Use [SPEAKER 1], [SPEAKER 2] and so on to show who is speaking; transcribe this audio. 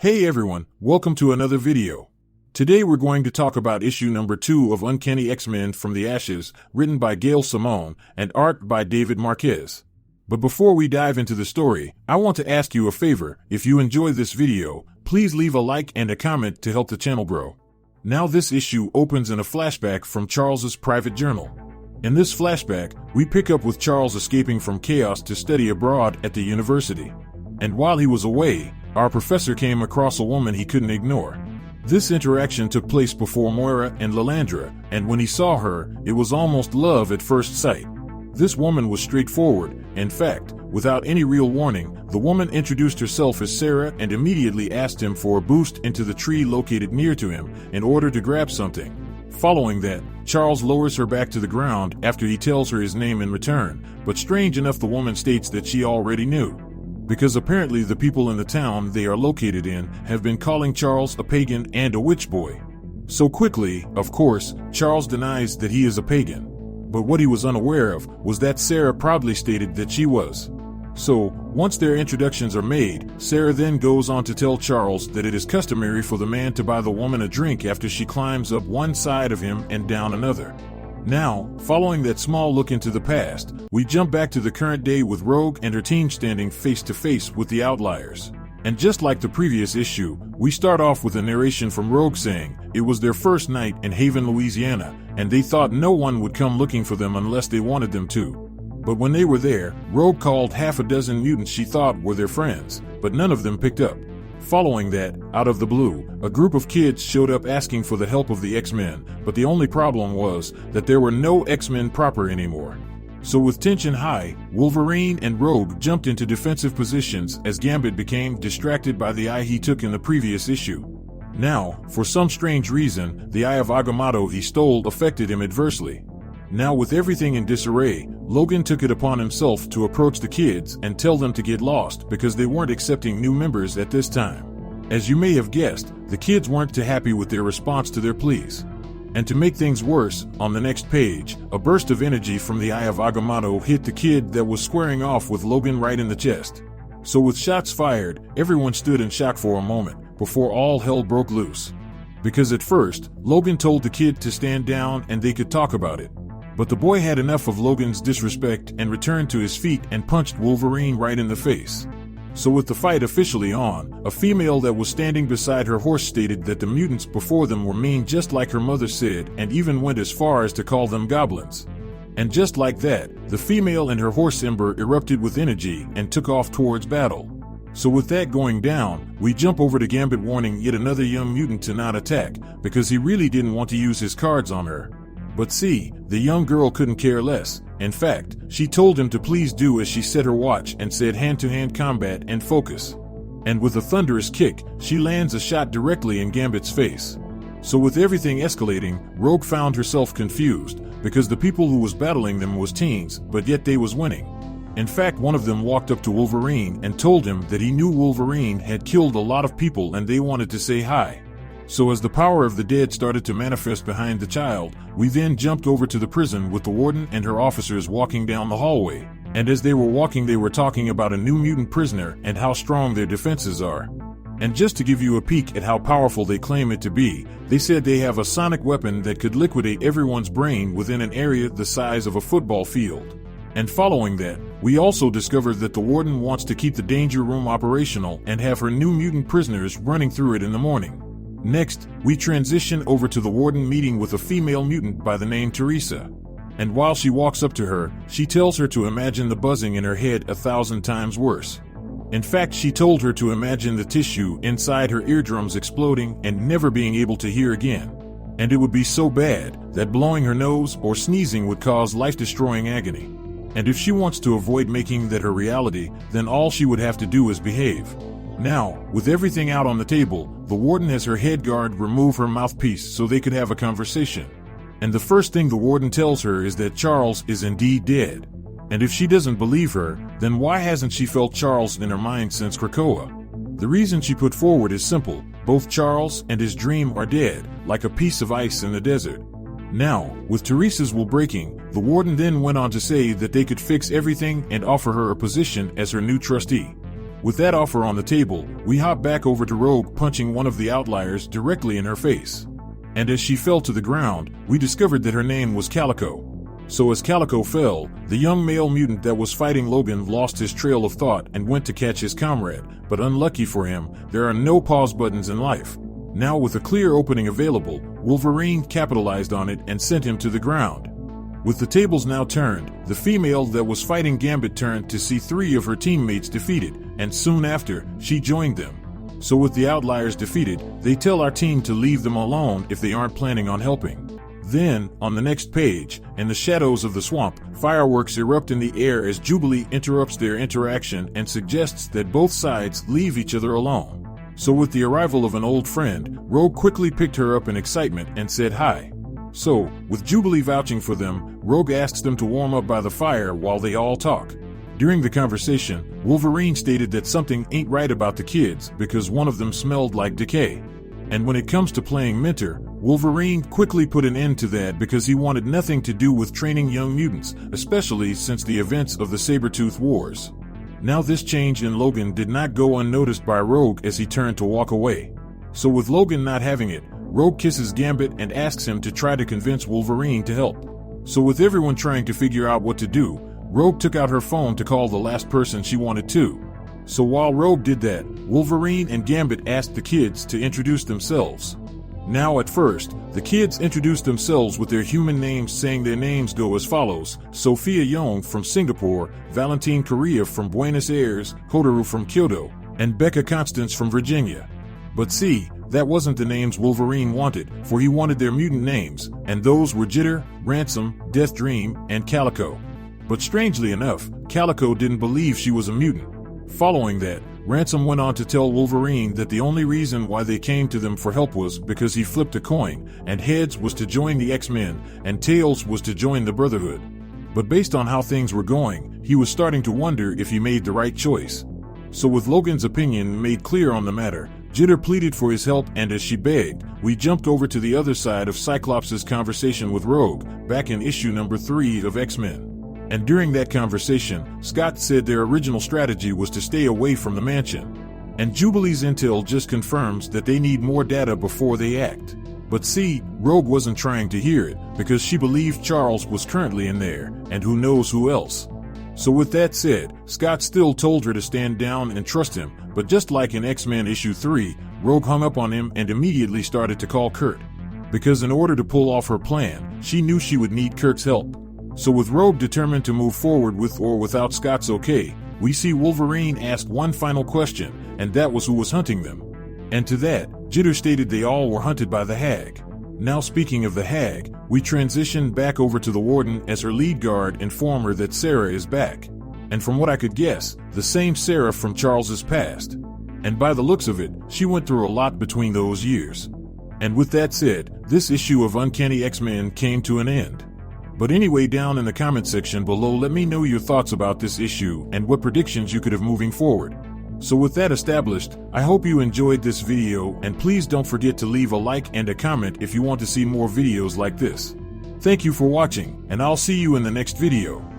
[SPEAKER 1] Hey everyone, welcome to another video. Today we're going to talk about issue number 2 of Uncanny X-Men From the Ashes, written by Gail Simone and art by David Marquez. But before we dive into the story, I want to ask you a favor. If you enjoyed this video, please leave a like and a comment to help the channel grow. Now this issue opens in a flashback from Charles's private journal. In this flashback, we pick up with Charles escaping from chaos to study abroad at the university. And while he was away, our professor came across a woman he couldn't ignore. This interaction took place before Moira and Lilandra, and when he saw her, it was almost love at first sight. This woman was straightforward. In fact, without any real warning, the woman introduced herself as Sarah and immediately asked him for a boost into the tree located near to him in order to grab something. Following that, Charles lowers her back to the ground after he tells her his name in return, but strange enough the woman states that she already knew. Because apparently the people in the town they are located in have been calling Charles a pagan and a witch boy. So quickly, of course, Charles denies that he is a pagan. But what he was unaware of was that Sarah proudly stated that she was. So, once their introductions are made, Sarah then goes on to tell Charles that it is customary for the man to buy the woman a drink after she climbs up one side of him and down another. Now, following that small look into the past, we jump back to the current day with Rogue and her team standing face to face with the Outliers. And just like the previous issue, we start off with a narration from Rogue saying it was their first night in Haven, Louisiana, and they thought no one would come looking for them unless they wanted them to. But when they were there, Rogue called half a dozen mutants she thought were their friends, but none of them picked up. Following that, out of the blue, a group of kids showed up asking for the help of the X-Men, but the only problem was that there were no X-Men proper anymore. So with tension high, Wolverine and Rogue jumped into defensive positions as Gambit became distracted by the eye he took in the previous issue. Now, for some strange reason, the eye of Agamotto he stole affected him adversely. Now with everything in disarray, Logan took it upon himself to approach the kids and tell them to get lost because they weren't accepting new members at this time. As you may have guessed, the kids weren't too happy with their response to their pleas. And to make things worse, on the next page, a burst of energy from the eye of Agamotto hit the kid that was squaring off with Logan right in the chest. So with shots fired, everyone stood in shock for a moment before all hell broke loose. Because at first, Logan told the kid to stand down and they could talk about it. But the boy had enough of Logan's disrespect and returned to his feet and punched Wolverine right in the face. So with the fight officially on, a female that was standing beside her horse stated that the mutants before them were mean just like her mother said, and even went as far as to call them goblins. And just like that, the female and her horse Ember erupted with energy and took off towards battle. So with that going down, we jump over to Gambit warning yet another young mutant to not attack, because he really didn't want to use his cards on her. But see, the young girl couldn't care less. In fact, she told him to please do as she set her watch and said hand-to-hand combat and focus. And with a thunderous kick, she lands a shot directly in Gambit's face. So with everything escalating, Rogue found herself confused, because the people who was battling them was teens, but yet they was winning. In fact, one of them walked up to Wolverine and told him that he knew Wolverine had killed a lot of people and they wanted to say hi. So as the power of the dead started to manifest behind the child, we then jumped over to the prison with the warden and her officers walking down the hallway. And as they were walking they were talking about a new mutant prisoner and how strong their defenses are. And just to give you a peek at how powerful they claim it to be, they said they have a sonic weapon that could liquidate everyone's brain within an area the size of a football field. And following that, we also discovered that the warden wants to keep the danger room operational and have her new mutant prisoners running through it in the morning. Next, we transition over to the warden meeting with a female mutant by the name Teresa. And while she walks up to her, she tells her to imagine the buzzing in her head 1,000 times worse. In fact, she told her to imagine the tissue inside her eardrums exploding and never being able to hear again. And it would be so bad that blowing her nose or sneezing would cause life-destroying agony. And if she wants to avoid making that her reality, then all she would have to do is behave. Now, with everything out on the table, the warden has her head guard remove her mouthpiece so they could have a conversation. And the first thing the warden tells her is that Charles is indeed dead. And if she doesn't believe her, then why hasn't she felt Charles in her mind since Krakoa? The reason she put forward is simple: both Charles and his dream are dead, like a piece of ice in the desert. Now, with Teresa's will breaking, the warden then went on to say that they could fix everything and offer her a position as her new trustee. With that offer on the table, we hop back over to Rogue punching one of the outliers directly in her face. And as she fell to the ground, we discovered that her name was Calico. So as Calico fell, the young male mutant that was fighting Logan lost his trail of thought and went to catch his comrade, but unlucky for him, there are no pause buttons in life. Now with a clear opening available, Wolverine capitalized on it and sent him to the ground. With the tables now turned, the female that was fighting Gambit turned to see 3 of her teammates defeated, and soon after, she joined them. So with the outliers defeated, they tell our team to leave them alone if they aren't planning on helping. Then, on the next page, in the shadows of the swamp, fireworks erupt in the air as Jubilee interrupts their interaction and suggests that both sides leave each other alone. So with the arrival of an old friend, Rogue quickly picked her up in excitement and said hi. So, with Jubilee vouching for them, Rogue asks them to warm up by the fire while they all talk. During the conversation, Wolverine stated that something ain't right about the kids because one of them smelled like decay. And when it comes to playing mentor, Wolverine quickly put an end to that because he wanted nothing to do with training young mutants, especially since the events of the Sabretooth Wars. Now this change in Logan did not go unnoticed by Rogue as he turned to walk away. So with Logan not having it, Rogue kisses Gambit and asks him to try to convince Wolverine to help. So with everyone trying to figure out what to do, Rogue took out her phone to call the last person she wanted to. So while Rogue did that, Wolverine and Gambit asked the kids to introduce themselves. Now at first, the kids introduced themselves with their human names, saying their names go as follows: Sophia Young from Singapore, Valentine Correa from Buenos Aires, Hotaru from Kyoto, and Becca Constance from Virginia. But see, that wasn't the names Wolverine wanted, for he wanted their mutant names, and those were Jitter, Ransom, Death Dream, and Calico. But strangely enough, Calico didn't believe she was a mutant. Following that, Ransom went on to tell Wolverine that the only reason why they came to them for help was because he flipped a coin, and heads was to join the X-Men, and tails was to join the Brotherhood. But based on how things were going, he was starting to wonder if he made the right choice. So with Logan's opinion made clear on the matter, Jitter pleaded for his help, and as she begged, we jumped over to the other side of Cyclops' conversation with Rogue, back in issue number 3 of X-Men. And during that conversation, Scott said their original strategy was to stay away from the mansion. And Jubilee's intel just confirms that they need more data before they act. But see, Rogue wasn't trying to hear it, because she believed Charles was currently in there, and who knows who else. So with that said, Scott still told her to stand down and trust him, but just like in X-Men issue 3, Rogue hung up on him and immediately started to call Kurt. Because in order to pull off her plan, she knew she would need Kurt's help. So with Rogue determined to move forward with or without Scott's okay, we see Wolverine ask one final question, and that was who was hunting them. And to that, Jitter stated they all were hunted by the Hag. Now speaking of the Hag, we transition back over to the Warden as her lead guard inform her that Sarah is back. And from what I could guess, the same Sarah from Charles's past. And by the looks of it, she went through a lot between those years. And with that said, this issue of Uncanny X-Men came to an end. But anyway, down in the comment section below, let me know your thoughts about this issue and what predictions you could have moving forward. So with that established, I hope you enjoyed this video, and please don't forget to leave a like and a comment if you want to see more videos like this. Thank you for watching, and I'll see you in the next video.